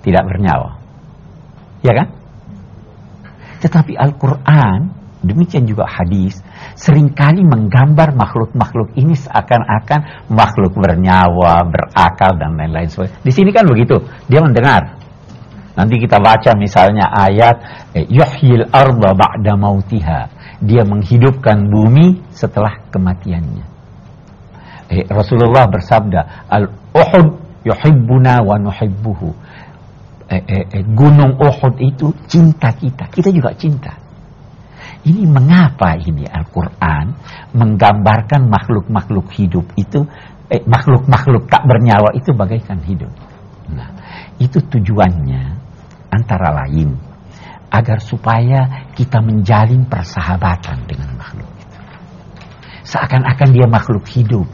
tidak bernyawa. Ya kan? Tetapi Al-Quran, demikian juga hadis, seringkali menggambar makhluk-makhluk ini seakan-akan makhluk bernyawa, berakal, dan lain-lain sebagainya. Di sini kan begitu, dia mendengar. Nanti kita baca misalnya ayat yuhyil arda ba'da mautiha. Dia menghidupkan bumi setelah kematiannya. Rasulullah bersabda, Al-Uhud yuhibbuna wa nuhibbuhu. Gunung Uhud itu cinta kita, kita juga cinta. Ini mengapa ini Al-Quran menggambarkan makhluk-makhluk hidup itu, makhluk-makhluk tak bernyawa itu bagaikan hidup. Nah, itu tujuannya antara lain agar supaya kita menjalin persahabatan dengan makhluk itu. Seakan-akan dia makhluk hidup.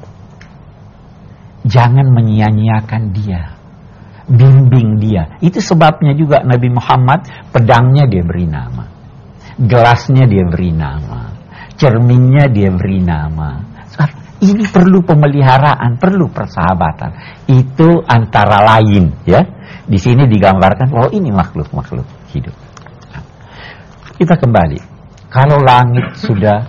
Jangan menyia-nyiakan dia. Bimbing dia. Itu sebabnya juga Nabi Muhammad, pedangnya dia beri nama, gelasnya dia beri nama, cerminnya dia beri nama. Ini perlu pemeliharaan, perlu persahabatan. Itu antara lain, ya. Di sini digambarkan bahwa ini makhluk-makhluk hidup. Kita kembali. Kalau langit sudah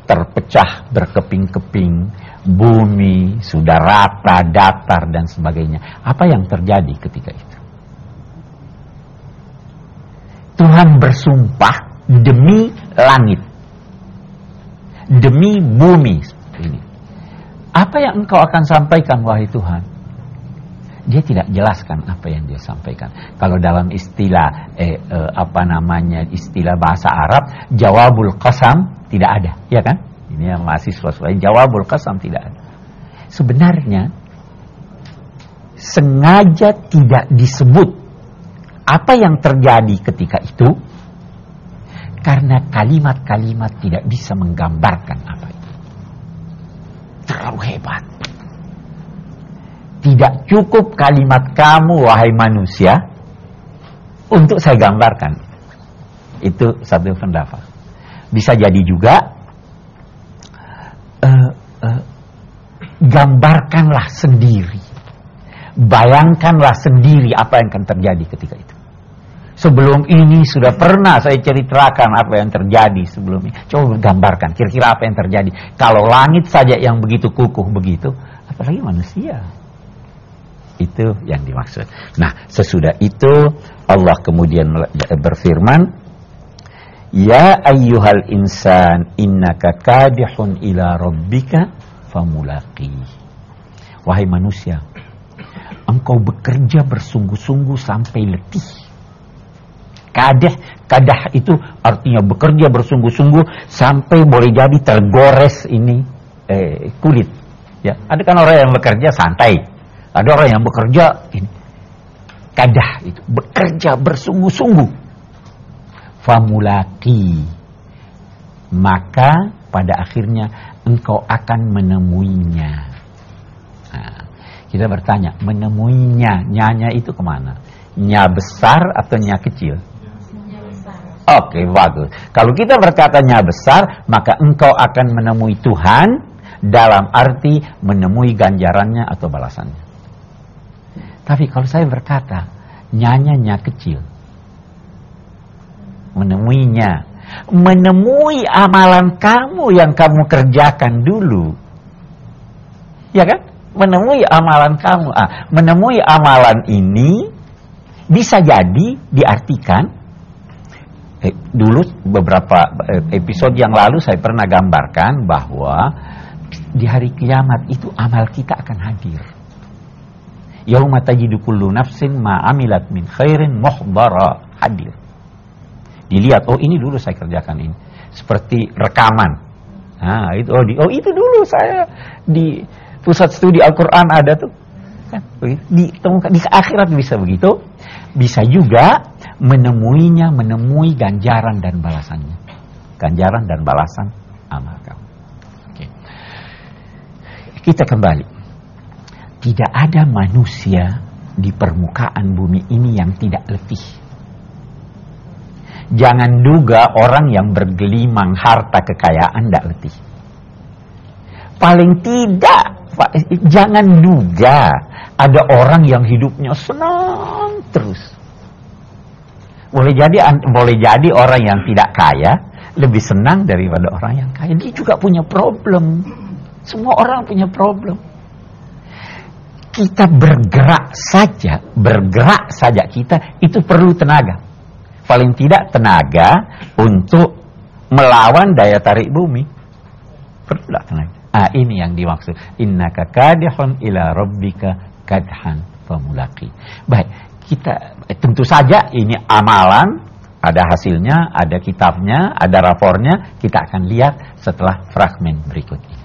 terpecah berkeping-keping, bumi sudah rata, datar dan sebagainya, apa yang terjadi ketika itu? Tuhan bersumpah demi langit, demi bumi ini. Apa yang engkau akan sampaikan wahai Tuhan? Dia tidak jelaskan apa yang dia sampaikan. Kalau dalam istilah istilah bahasa Arab, jawabul qasam tidak ada, ya kan? Ini yang mahasiswa lain, jawabul qasam tidak ada. Sebenarnya sengaja tidak disebut apa yang terjadi ketika itu karena kalimat-kalimat tidak bisa menggambarkan apa itu. Terlalu hebat. Tidak cukup kalimat kamu wahai manusia untuk saya gambarkan. Itu satu pendapat. Bisa jadi juga gambarkanlah sendiri, bayangkanlah sendiri apa yang akan terjadi ketika itu. Sebelum ini sudah pernah saya ceritakan apa yang terjadi sebelum ini. Coba gambarkan kira-kira apa yang terjadi. Kalau langit saja yang begitu kukuh begitu, apalagi manusia. Itu yang dimaksud. Nah, sesudah itu Allah kemudian berfirman, ya ayyuhal insan innaka kadihun ila rabbika famulaqi. Wahai manusia, engkau bekerja bersungguh-sungguh sampai letih. Kadah itu artinya bekerja bersungguh-sungguh sampai boleh jadi tergores ini kulit. Ya, ada kan orang yang bekerja santai. Ada orang yang bekerja ini. Kadah itu bekerja bersungguh-sungguh. Famulaqi, maka pada akhirnya engkau akan menemuinya. Nah, kita bertanya, menemuinya, nyanya itu kemana? Nya besar atau nya kecil? Nya besar. Oke, bagus. Kalau kita berkata nya besar, maka engkau akan menemui Tuhan dalam arti menemui ganjarannya atau balasannya. Tapi kalau saya berkata nya kecil, menemuinya, menemui amalan kamu yang kamu kerjakan dulu, ya kan? Menemui amalan kamu, menemui amalan ini bisa jadi diartikan. Dulu beberapa episode yang lalu saya pernah gambarkan bahwa di hari kiamat itu amal kita akan hadir. Yauma tajidu kullu nafsin ma amilat min khairin muhdara, hadir. Dilihat, oh ini dulu saya kerjakan ini. Seperti rekaman. Nah, itu itu dulu saya di pusat studi Al-Qur'an ada tuh. Kan ditemukan di akhirat bisa begitu. Bisa juga menemui ganjaran dan balasannya. Ganjaran dan balasan amal kamu. Oke. Kita kembali. Tidak ada manusia di permukaan bumi ini yang tidak letih. Jangan duga orang yang bergelimang harta kekayaan tidak letih. Paling tidak, jangan duga ada orang yang hidupnya senang terus. Boleh jadi orang yang tidak kaya lebih senang daripada orang yang kaya. Dia juga punya problem. Semua orang punya problem. Kita bergerak saja kita itu perlu tenaga. Paling tidak tenaga untuk melawan daya tarik bumi. Perlulah tenaga. Ini yang dimaksud. Innaka kadihun ila rabbika kadhan famulaqi. Baik, kita tentu saja ini amalan, ada hasilnya, ada kitabnya, ada rapornya. Kita akan lihat setelah fragmen berikut ini.